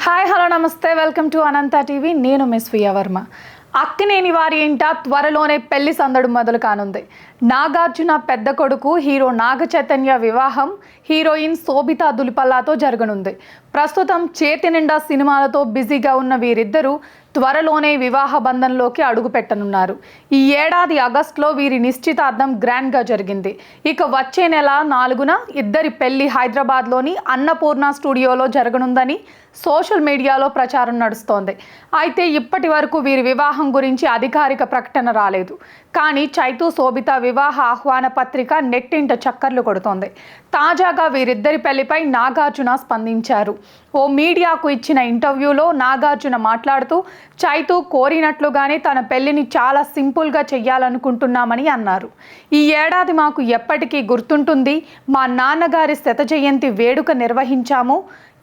Hi hello నమస్తే welcome to Anantha TV. నేను miss via Varma. Akkineni వారి ఇంట త్వరలోనే పెళ్లి సందడి మొదలు కానుంది. నాగార్జున పెద్ద కొడుకు హీరో నాగ చైతన్య వివాహం హీరోయిన్ శోభితా దులిపల్లాతో జరగనుంది. ప్రస్తుతం చేతి నిండా సినిమాలతో బిజీగా ఉన్న వీరిద్దరూ త్వరలోనే వివాహ బంధంలోకి అడుగు పెట్టనున్నారు. ఈ ఏడాది ఆగస్టులో వీరి నిశ్చితార్థం గ్రాండ్గా జరిగింది. ఇక వచ్చే నెల 4న ఇద్దరి పెళ్లి హైదరాబాద్లోని అన్నపూర్ణ స్టూడియోలో జరగనుందని సోషల్ మీడియాలో ప్రచారం నడుస్తోంది. అయితే ఇప్పటి వరకు వీరి వివాహం గురించి అధికారిక ప్రకటన రాలేదు. కానీ చైతు శోభిత వివాహ ఆహ్వాన పత్రిక నెట్టింట చక్కర్లు కొడుతోంది. తాజాగా వీరిద్దరి పెళ్లిపై నాగార్జున స్పందించారు. ఓ మీడియాకు ఇచ్చిన ఇంటర్వ్యూలో నాగార్జున మాట్లాడుతూ చైతు కోరినట్లుగానే తన పెళ్లిని చాలా సింపుల్గా చెయ్యాలనుకుంటున్నామని అన్నారు. ఈ ఏడాది మాకు ఎప్పటికీ గుర్తుంటుంది. మా నాన్నగారి శత జయంతి వేడుక నిర్వహించాము.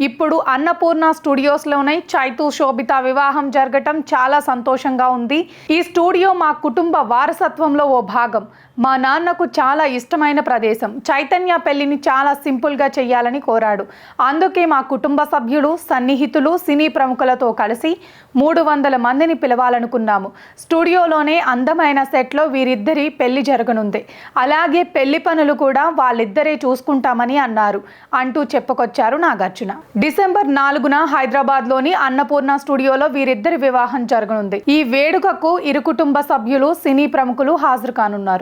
ఇప్పుడు అన్నపూర్ణ స్టూడియోస్లోనే చైతు శోభిత వివాహం జరగటం చాలా సంతోషంగా ఉంది. ఈ స్టూడియో మా కుటుంబ వారసత్వంలో ఓ భాగం. మా నాన్నకు చాలా ఇష్టమైన ప్రదేశం. చైతన్య పెళ్లిని చాలా సింపుల్గా చెయ్యాలని కోరాడు. అందుకే మా కుటుంబ సభ్యులు, సన్నిహితులు, సినీ ప్రముఖులతో కలిసి 300 మందిని పిలవాలనుకున్నాము. స్టూడియోలోనే అందమైన సెట్లో వీరిద్దరి పెళ్లి జరగనుంది. అలాగే పెళ్లి పనులు కూడా వాళ్ళిద్దరే చూసుకుంటామని అన్నారు అంటూ చెప్పుకొచ్చారు నాగార్జున. డిసెంబర్ 4న హైదరాబాద్లోని అన్నపూర్ణ స్టూడియోలో వీరిద్దరి వివాహం జరగనుంది. ఈ వేడుకకు ఇరు కుటుంబ సభ్యులు, సినీ ప్రముఖులు హాజరు కానున్నారు.